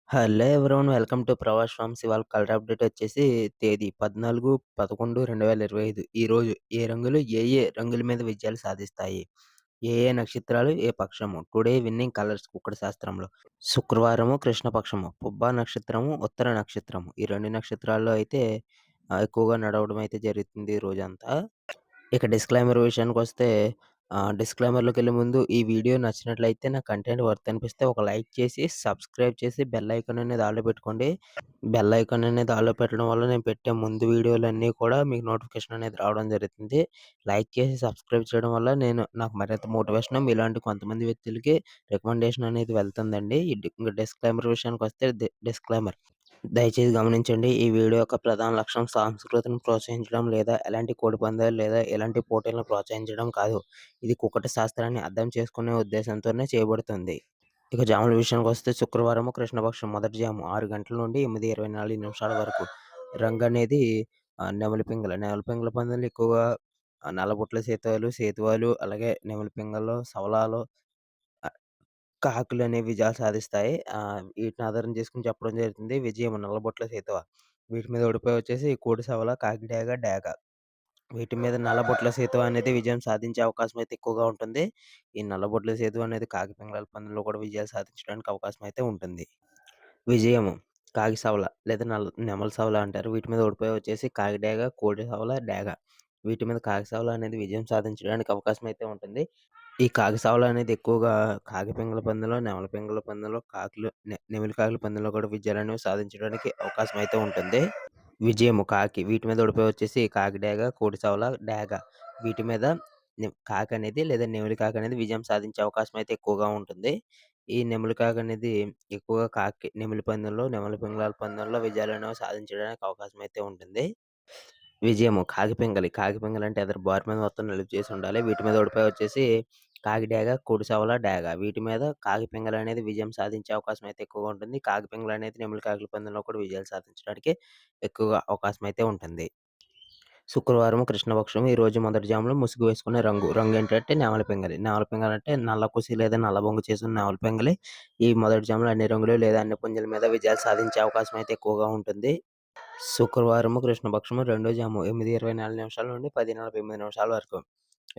Hello everyone welcome to Pravash farms. ఇవాళ colour update వచ్చేసి తేదీ 14/11/2025. ఈరోజు ఏ రంగులు ఏ రంగుల మీద విజయాలు సాధిస్తాయి? ఏ నక్షత్రాలు ఏ పక్షము? టుడే విన్నింగ్ కలర్స్ కుక్కడి శాస్త్రంలో. శుక్రవారము కృష్ణపక్షము, పుబ్బ నక్షత్రము, ఉత్తర నక్షత్రము. ఈ 2 నక్షత్రాల్లో అయితే ఎక్కువగా నడవడం అయితే జరుగుతుంది ఈ రోజంతా. ఇక డిస్క్లైమర్ విషయానికొస్తే డిస్క్లైమర్‌లోకెళ్ళే ముందు ఈ వీడియో నచ్చినట్లయితే నా కంటెంట్ వర్త్ అనిపిస్తే ఒక లైక్ చేసి, సబ్స్క్రైబ్ చేసి బెల్ ఐకాన్ అనేది ఆల్‌లో పెట్టుకోండి. బెల్ ఐకాన్ అనేది ఆల్‌లో పెట్టడం వల్ల నేను పెట్టే ముందు వీడియోలన్నీ కూడా మీకు నోటిఫికేషన్ అనేది రావడం జరుగుతుంది. లైక్ చేసి, సబ్స్క్రైబ్ చేయడం వల్ల నాకు మరింత మోటివేషన్ మీలాంటి కొంతమంది వ్యక్తులకి రికమెండేషన్ అనేది వెళ్తుందండి. ఈ డిస్క్లైమర్ విషయానికొస్తే డిస్క్లైమర్. దయచేసి గమనించండి. ఈ వీడియో యొక్క ప్రధాన లక్ష్యం సంస్కృతిని ప్రోత్సహించడం లేదా ఎలాంటి కోడిపందాలు లేదా ఎలాంటి పోటీలను ప్రోత్సహించడం కాదు. ఇది కుక్కట శాస్త్రాన్ని అర్థం చేసుకునే ఉద్దేశంతోనే చేయబడుతుంది. ఇక జాముల విషయానికొస్తే శుక్రవారము కృష్ణపక్షం మొదటి జాము 6 గంటల నుండి 8:24 వరకు. రంగనేది నెమలి పింగళ. నెమలి పింగళ పందాలు ఎక్కువగా నల్లబుట్ల సేతువాలు అలాగే నెమలి పింగళలు, సవలాలు, కాకులనేవి విజయాలు సాధిస్తాయి. వీటిని ఆధారం చేసుకొని చెప్పడం జరుగుతుంది. విజయం నల్లబొట్ల సేతువ. వీటి మీద ఓడిపోయి వచ్చేసి కోడి సవల, కాకిడేగ, డేగ. వీటి మీద నల్లబొట్ల సేతువ అనేది విజయం సాధించే అవకాశం అయితే ఎక్కువగా ఉంటుంది. ఈ నల్లబొట్ల సేతువ అనేది కాకి పింగళాల పందెంలో కూడా విజయాలు సాధించడానికి అవకాశం అయితే ఉంటుంది. విజయము కాకి సవల లేదా నెమలి సవల అంటారు. వీటి మీద ఓడిపోయి వచ్చేసి కాకిడేగ, కోడి సవల, డేగ. వీటి మీద కాకి సవల అనేది విజయం సాధించడానికి అవకాశం అయితే ఉంటుంది. ఈ కాకి సవల అనేది ఎక్కువగా కాకి పింగళ పందెంలో, నెమలి పింగళ పందెంలో, నెమిలి కాకుల పందెంలో కూడా విజయాలనేవి సాధించడానికి అవకాశం అయితే ఉంటుంది. విజయము కాకి వీటి మీద ఓడిపోయి వచ్చేసి కాకిడేగ, కోడి సవల, డేగ. వీటి మీద కాకి అనేది లేదా నెమిలి కాకి అనేది విజయం సాధించే అవకాశం అయితే ఎక్కువగా ఉంటుంది. ఈ నెమిలి కాకి అనేది ఎక్కువగా నెమిలి పందెంలో, నెమలి పింగళాల పందెంలో విజయాలనేవి సాధించడానికి అవకాశం అయితే ఉంటుంది. విజయము కాకి పింగళి. కాకి పింగళి అంటే ఎదర బార్ మీద మొత్తం నలుపు చేసి ఉండాలి. వీటి మీద ఓడిపోయి వచ్చేసి కాకి డేగ, కోడి సవల, డేగ. వీటి మీద కాకి పింగళి అనేది విజయం సాధించే అవకాశం అయితే ఎక్కువగా ఉంటుంది. కాకి పింగళి అనేది నెమలి కాకుల పందెంలో కూడా విజయాలు సాధించడానికి ఎక్కువగా అవకాశం అయితే ఉంటుంది. శుక్రవారం కృష్ణపక్షం. ఈరోజు మొదటి జాములో ముసుగు వేసుకునే రంగు ఏంటంటే నెమలి పింగళి. నెమలి పింగళి అంటే నల్ల కుసి లేదా నల్ల బొంగు చేసిన నెమలి పింగళి. ఈ మొదటి జాములో అన్ని రంగులు లేదా అన్ని పుంజుల మీద విజయాలు సాధించే అవకాశం అయితే ఎక్కువగా ఉంటుంది. శుక్రవారము కృష్ణపక్షము రెండో జాము 8:24 నుండి 10:48 వరకు.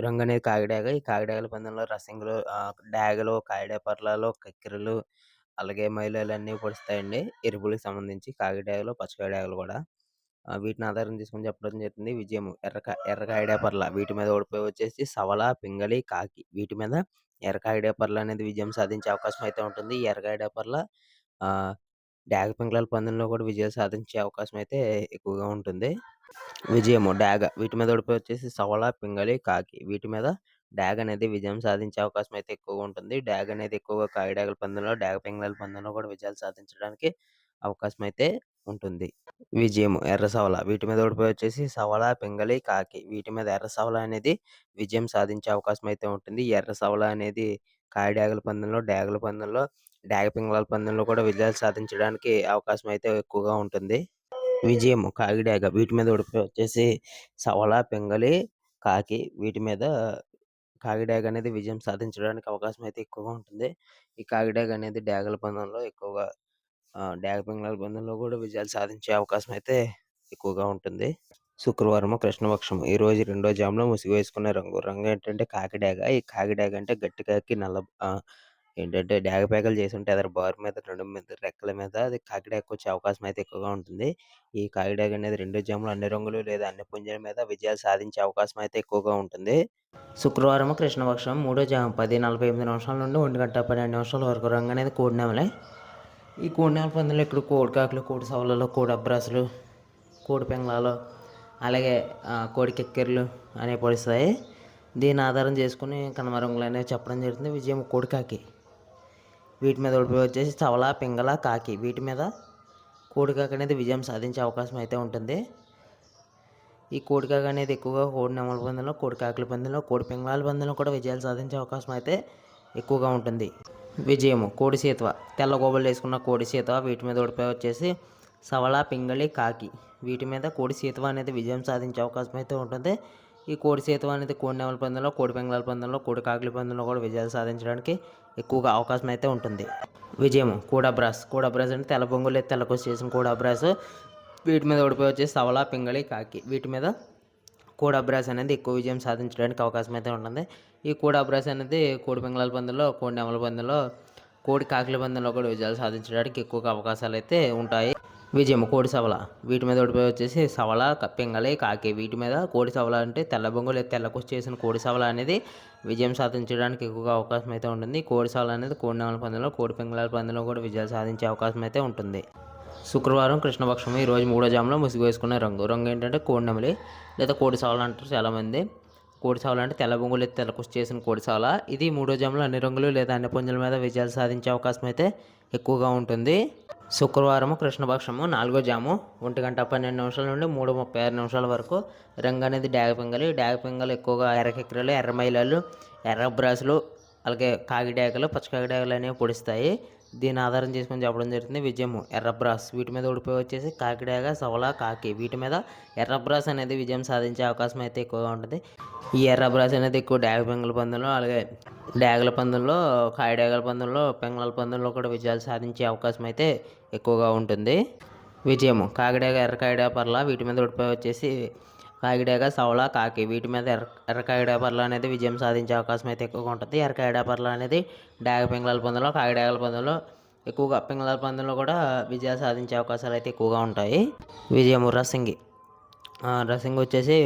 రంగు అనేది కాకిడేగ. ఈ కాకిడేగల పందెంలో రసింగులు, డేగలు, కాకిడేపర్లాలు, కక్కెరలు అలాగే మైలాలన్నీ పొడుస్తాయండి. ఎరుపులకు సంబంధించి కాకిడేగలు, పచ్చకాయడేగలు కూడా. వీటిని ఆధారం తీసుకొని చెప్పడం జరుగుతుంది. విజయము ఎర్ర కాకిడేపర్ల. వీటి మీద ఓడిపోయి వచ్చేసి సవల, పింగళి, కాకి. వీటి మీద ఎర్ర కాకిడేపర్ల అనేది విజయం సాధించే అవకాశం అయితే ఉంటుంది. ఈ ఎర్ర కాకిడేపర్ల ఆహ్, డేగ పింగళాల పందెంలో కూడా విజయాలు సాధించే అవకాశం అయితే ఎక్కువగా ఉంటుంది. విజయము డేగ. వీటి మీద ఓడిపోయి వచ్చేసి సవల, పింగళి, కాకి. వీటి మీద డేగ అనేది విజయం సాధించే అవకాశం అయితే ఎక్కువగా ఉంటుంది. డేగ అనేది ఎక్కువగా కాకిడేగల పందెంలో, డేగ పింగళాల పందెంలో కూడా విజయాలు సాధించడానికి అవకాశం అయితే ఉంటుంది. విజయము ఎర్ర సవల. వీటి మీద ఓడిపోయి వచ్చేసి సవల, పింగళి, కాకి. వీటి మీద ఎర్ర సవల అనేది విజయం సాధించే అవకాశం అయితే ఉంటుంది. ఈ ఎర్ర సవల అనేది కాకిడేగల పందెంలో, డేగల పందెంలో, డేగ పింగళాల పందెంలో కూడా విజయాలు సాధించడానికి అవకాశం అయితే ఎక్కువగా ఉంటుంది. విజయము కాకిడేగ. వీటి మీద ఓడిపోయి వచ్చేసి సవల, పింగళి, కాకి. వీటి మీద కాకిడేగ అనేది విజయం సాధించడానికి అవకాశం అయితే ఎక్కువగా ఉంటుంది. ఈ కాకిడేగ అనేది డేగల పందెంలో ఎక్కువగా డేగ పింగళాల పందెంలో కూడా విజయాలు సాధించే అవకాశం అయితే ఎక్కువగా ఉంటుంది. శుక్రవారము కృష్ణపక్షము. ఈరోజు రెండో జాములో ముసుగు వేసుకునే రంగు ఏంటంటే కాకిడేగ. ఈ కాకిడేగ అంటే గట్టి కాకి ఏంటంటే డేగ పేకలు చేసుంటే ఎదర బార్ మీద, నడుము మీద, రెక్కల మీద అది కాకిడేగకొచ్చే అవకాశం అయితే ఎక్కువగా ఉంటుంది. ఈ కాకిడేగ అనేది రెండో జాములో అన్ని రంగులు లేదా అన్ని పుంజుల మీద విజయాలు సాధించే అవకాశం అయితే ఎక్కువగా ఉంటుంది. శుక్రవారము కృష్ణపక్షం మూడో జాము 10:48 నుండి 1:12 వరకు. రంగు అనేది కోడి నెమలి. ఈ కోడి నెమలి పందెంలో ఇక్కడ కోడి కాకులు, కోడి సవలలు, కోడి అబ్రాసులు, కోడి పింగళాలు అలాగే కోడి కెక్కెరలు అనేవి పొడుస్తాయి. దీన్ని ఆధారం చేసుకుని కనుమ రంగులు అనేవి చెప్పడం జరుగుతుంది. విజయం కోడి కాకి. వీటి మీద ఓడిపోయి వచ్చేసి సవల, పింగళ, కాకి. వీటి మీద కోడి కాకి అనేది విజయం సాధించే అవకాశం అయితే ఉంటుంది. ఈ కోడి కాకి అనేది ఎక్కువగా కోడి నెమలి పందెంలో, కోడి కాకుల పందెంలో, కోడి పింగళాల పందెంలో కూడా విజయాలు సాధించే అవకాశం అయితే ఎక్కువగా ఉంటుంది. విజయము కోడి సీతవ. తెల్ల గోబలు వేసుకున్న కోడి సీతవ. వీటి మీద ఓడిపోయి వచ్చేసి సవల, పింగళి, కాకి. వీటి మీద కోడి సీతవ అనేది విజయం సాధించే అవకాశం అయితే ఉంటుంది. ఈ కోడి సీతవ అనేది కోడి నెమలి పందెంలో, కోడి పింగళాల పందెంలో, కోడి కాకుల పందెంలో కూడా విజయాలు సాధించడానికి ఎక్కువగా అవకాశం అయితే ఉంటుంది. విజయము కూడాబ్రాస్. కూడాబ్రాస్ అంటే తెల్ల బొంగు లేదా తెల్లకోసి చేసిన కూడాబ్రాస్. వీటి మీద ఓడిపోయి వచ్చేసి సవల, పింగళి, కాకి. వీటి మీద కూడాబ్రాస్ అనేది ఎక్కువ విజయం సాధించడానికి అవకాశం అయితే ఉంటుంది. ఈ కూడాబ్రాస్ అనేది కోడి పింగళాల పందెంలో, కోడి నెమల పందెంలో, కోడి కాకిల పందెంలో కూడా విజయాలు సాధించడానికి ఎక్కువగా అవకాశాలు అయితే ఉంటాయి. విజయం కోడి సవల. వీటి మీద ఓడిపోయి వచ్చేసి సవల, పింగళి, కాకి. వీటి మీద కోడి సవల అంటే తెల్ల బొంగు లేదా తెల్లకోసి చేసిన కోడి సవల అనేది విజయం సాధించడానికి ఎక్కువగా అవకాశం అయితే ఉంటుంది. కోడి సవల అనేది కోడి నెమల పందెంలో, కోడి పింగళాల పందెంలో కూడా విజయాలు సాధించే అవకాశం అయితే ఉంటుంది. శుక్రవారం కృష్ణపక్షం. ఈరోజు మూడో జాములో ముసుగు వేసుకునే రంగు. రంగు ఏంటంటే కోడి నెమలి లేదా కోడి సవల అంటారు చాలామంది. కోడి సవల అంటే తెల్ల బొంగు లేదా తెల్లకోసి చేసిన కోడి సవల. ఇది మూడో జాములో అన్ని రంగులు లేదా అన్ని పుంజుల మీద విజయాలు సాధించే అవకాశం అయితే ఎక్కువగా ఉంటుంది. శుక్రవారం కృష్ణపక్షము నాలుగో జాము 1:12 నుండి 3:36 వరకు. రంగు అనేది డాగ పింగలి. డాగ పింగలు ఎక్కువగా ఎర్రకెక్కరలు, ఎర్ర మైలాలు, ఎర్ర బ్రాసులు, అలాగే కాకి డాగలు, పచ్చకాకి డాగలు అనేవి పొడిస్తాయి. దీన్ని ఆధారం చేసుకొని చెప్పడం జరుగుతుంది. విజయము ఎర్రబ్రాస్. వీటి మీద ఓడిపోయి వచ్చేసి కాకిడాగ, సవల, కాకి. వీటి మీద ఎర్రబ్రాస్ అనేది విజయం సాధించే అవకాశం అయితే ఎక్కువగా ఉంటుంది. ఈ ఎర్రబ్రాస్ అనేది ఎక్కువ డాగ పింగళ పందెంలో, అలాగే డాగల పందెంలో, కాకిడాగల పందెంలో, పింగళాల పందెంలో కూడా విజయాలు సాధించే అవకాశం అయితే ఎక్కువగా ఉంటుంది. విజయము కాకిడాగ, ఎర్రకాకిడాగ పర్ల. వీటి మీద ఓడిపోయి వచ్చేసి కాకిడాగ, సవల, కాకి. వీటి మీద ఎర్రకాకిడాగ పర్ల అనేది విజయం సాధించే అవకాశం అయితే ఎక్కువగా ఉంటుంది. ఎర్రకాకిడాగ పర్ల అనేది డాగ పింగళాల పందెంలో, కాకిడాగల పందెంలో, ఎక్కువగా పింగళాల పందెంలో కూడా విజయాలు సాధించే అవకాశాలు అయితే ఎక్కువగా ఉంటాయి. విజయము రసింగి. రసింగి వచ్చేసి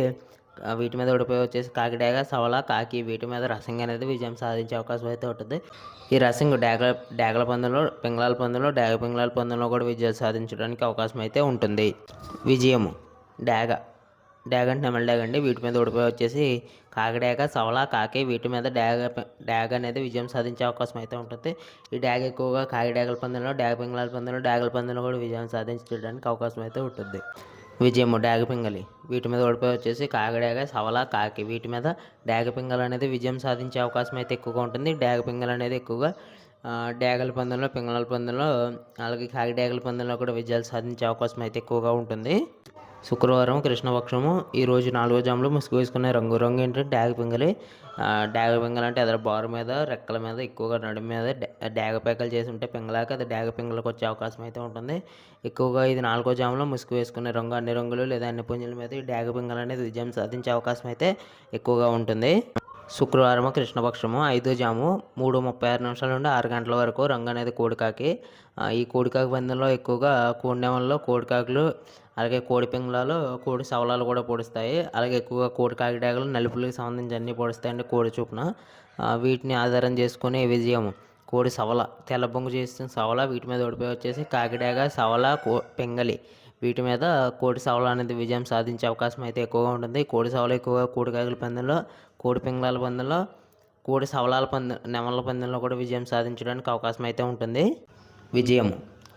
వీటి మీద ఓడిపోయి వచ్చేసి కాకిడాగ, సవల, కాకి. వీటి మీద రసింగి అనేది విజయం సాధించే అవకాశం అయితే ఉంటుంది. ఈ రసింగ్ డాగల పందెంలో, పింగళాల పందెంలో, డాగ పింగళాల పందెంలో కూడా విజయాలు సాధించడానికి అవకాశం అయితే ఉంటుంది. విజయము డాగ. డాగ అంటే నెమలి డాగ అండి. వీటి మీద ఓడిపోయి వచ్చేసి కాకిడాగ, సవల, కాకి. వీటి మీద డాగ అనేది విజయం సాధించే అవకాశం అయితే ఉంటుంది. ఈ డాగ ఎక్కువగా కాకిడాగల పందెంలో, డాగ పింగళాల పందెంలో, డాగల పందెంలో కూడా విజయం సాధించడానికి అవకాశం అయితే ఉంటుంది. విజయము డాగ పింగళి. వీటి మీద ఓడిపోయి వచ్చేసి కాకిడాగ, సవల, కాకి. వీటి మీద డాగ పింగళ అనేది విజయం సాధించే అవకాశం అయితే ఎక్కువగా ఉంటుంది. డాగ పింగళ అనేది ఎక్కువగా డాగల పందెంలో, పింగళాల పందెంలో, అలాగే కాకిడాగల పందెంలో కూడా విజయాలు సాధించే అవకాశం అయితే ఎక్కువగా ఉంటుంది. శుక్రవారం కృష్ణపక్షము. ఈరోజు నాలుగో జాములో ముసుగు వేసుకునే రంగు. రంగు ఏంటంటే డాగ పింగలి. డాగ పింగలి అంటే ఎదర బారు మీద, రెక్కల మీద, ఎక్కువగా నడుము మీద డాగ పేకలు చేసి ఉంటే పింగళాక అది డాగ పింగళకు వచ్చే అవకాశం అయితే ఉంటుంది. ఎక్కువగా ఇది నాలుగో జాములో ముసుగు వేసుకునే రంగు. అన్ని రంగులు లేదా అన్ని పుంజుల మీద ఈ డాగ పింగళ అనేది విజయం సాధించే అవకాశం అయితే ఎక్కువగా ఉంటుంది. శుక్రవారం కృష్ణపక్షము. ఐదో జాము 3:36 నుండి 6 గంటల వరకు. రంగు అనేది కోడికాకి. ఈ కోడికాకి పందెంలో ఎక్కువగా కోడి నెమల్లో కోడికాకులు, అలాగే కోడి పింగళాలు, కోడి సవలాలు కూడా పొడుస్తాయి. అలాగే ఎక్కువగా కోడి కాకిడాగలు, నలుపులకు సంబంధించి అన్నీ పొడుస్తాయండి కోడి చూపున. వీటిని ఆధారం చేసుకుని విజయం కోడి సవల. తెల్ల బొంగు చేసిన సవల. వీటి మీద ఓడిపోయి వచ్చేసి కాకిడాగ, సవల, పింగళి. వీటి మీద కోడి సవల అనేది విజయం సాధించే అవకాశం అయితే ఎక్కువగా ఉంటుంది. కోడి సవల ఎక్కువగా కోడి కాకుల పందెంలో, కోడి పింగళాల పందెంలో, కోడి సవలాల నెమల పందెంలో కూడా విజయం సాధించడానికి అవకాశం అయితే ఉంటుంది. విజయం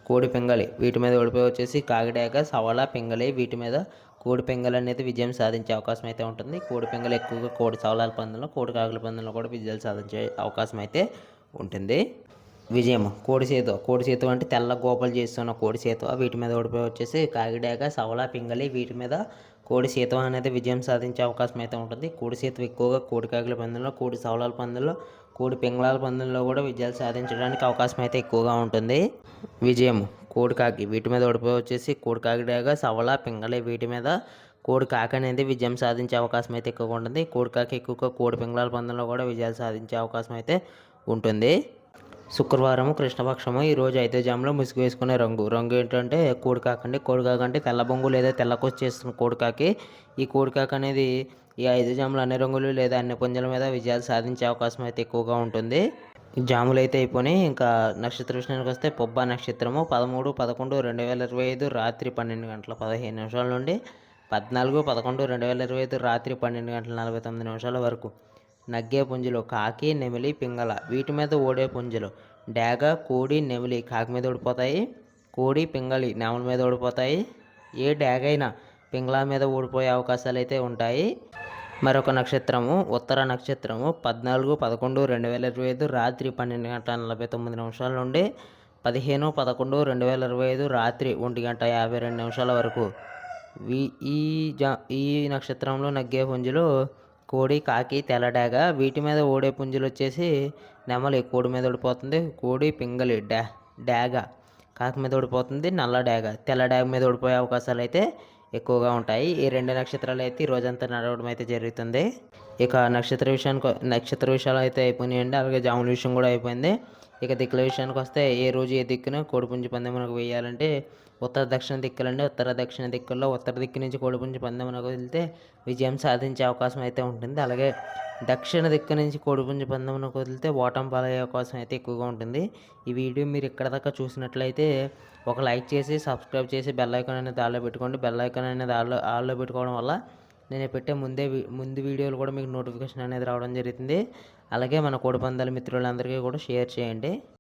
కోడి పింగళి. వీటి మీద ఓడిపోయి వచ్చేసి కాకిడాగ, సవల, పింగళి. వీటి మీద కోడి పింగళి అనేది విజయం సాధించే అవకాశం అయితే ఉంటుంది. కోడి పింగళి ఎక్కువగా కోడి సవలాల పందెంలో, కోడి కాకుల పందెంలో కూడా విజయాలు సాధించే అవకాశం అయితే ఉంటుంది. విజయం కోడి సేతు. కోడి సేతు అంటే తెల్ల గోపలు చేస్తున్న కోడి సేతు. వీటి మీద ఓడిపోయి వచ్చేసి కాకిడాగ, సవల, పింగళి. వీటి మీద కోడి సేతు అనేది విజయం సాధించే అవకాశం అయితే ఉంటుంది. కోడి సేతు ఎక్కువగా కోడి కాకుల పందెంలో, కోడి సవలాల పందెంలో, కోడి పింగళాల పందెంలో కూడా విజయాలు సాధించడానికి అవకాశం అయితే ఎక్కువగా ఉంటుంది. విజయం కోడికాకి. వీటి మీద ఓడిపోయి వచ్చేసి కోడి కాకిడాగ, సవల, పింగళి. వీటి మీద కోడి కాకి అనేది విజయం సాధించే అవకాశం అయితే ఎక్కువగా ఉంటుంది. కోడి కాకి ఎక్కువగా కోడి పింగళాల పందెంలో కూడా విజయాలు సాధించే అవకాశం అయితే ఉంటుంది. శుక్రవారం కృష్ణపక్షము. ఈరోజు ఐదో జాములో ముసుగు వేసుకునే రంగు. రంగు ఏంటంటే కోడికాకి అండి. కోడికాకి అంటే తెల్ల బొంగు లేదా తెల్లకోసి చేస్తున్న కోడికాకి. ఈ కోడికాకి అనేది ఈ ఐదు జాములు అన్ని రంగులు లేదా అన్ని పుంజుల మీద విజయాలు సాధించే అవకాశం అయితే ఎక్కువగా ఉంటుంది. జాములు అయితే అయిపోయినాయి. ఇంకా నక్షత్ర విషయానికి వస్తే పొబ్బ నక్షత్రము 13/11/2025 రాత్రి 12:15 నుండి 14/11/2025 రాత్రి 12:49 వరకు. నగ్గే పుంజులు కాకి, నెమిలి, పింగళ. వీటి మీద ఓడే పుంజులు డాగ, కోడి, నెమిలి కాకి మీద ఓడిపోతాయి. కోడి, పింగళి నెమల మీద ఓడిపోతాయి. ఏ డాగ అయినా పింగళ మీద ఓడిపోయే అవకాశాలు అయితే ఉంటాయి. మరొక నక్షత్రము ఉత్తర నక్షత్రము 14/11/2025 రాత్రి 12:49 నుండి 15/11/2025 రాత్రి 1:52 వరకు. ఈ నక్షత్రంలో నగ్గే పుంజులు కోడి, కాకి, తెల్లడేగ వీటి మీద ఓడే పుంజులొచ్చేసి నెమలి కోడి మీద ఓడిపోతుంది. కోడి, పింగళి, డేగ కాకి మీద ఓడిపోతుంది. నల్ల డేగ, తెల్ల డేగ మీద ఓడిపోయే అవకాశాలైతే ఎక్కువగా ఉంటాయి. ఈ 2 నక్షత్రాలైతే ఈ రోజంతా నడవడం అయితే జరుగుతుంది. ఇక నక్షత్ర విషయాలైతే అయిపోయినాయండి. అలాగే జాముల విషయం కూడా అయిపోయింది. ఇక దిక్కుల విషయానికొస్తే ఏ రోజు ఏ దిక్కున కోడిపుంజు పందెం మనకు వేయాలంటే ఉత్తర దక్షిణ దిక్కులండి. ఉత్తర దక్షిణ దిక్కుల్లో ఉత్తర దిక్కు నుంచి కోడిపుంజు పందెం మనకు వదిలితే విజయం సాధించే అవకాశం అయితే ఉంటుంది. అలాగే దక్షిణ దిక్కు నుంచి కోడిపుంజు పందెంను వదిలితే ఓటమి పాలయ్యే అవకాశం అయితే ఎక్కువగా ఉంటుంది. ఈ వీడియో మీరు ఇక్కడ దాకా చూసినట్లయితే ఒక లైక్ చేసి సబ్స్క్రైబ్ చేసి బెల్ ఐకాన్ అనేది ఆల్లో పెట్టుకోండి. బెల్ ఐకాన్ అనేది ఆల్లో పెట్టుకోవడం వల్ల నేను పెట్టే ముందు వీడియోలు కూడా మీకు నోటిఫికేషన్ అనేది రావడం జరుగుతుంది. అలాగే మన కోడిపందాల మిత్రులందరికీ కూడా షేర్ చేయండి.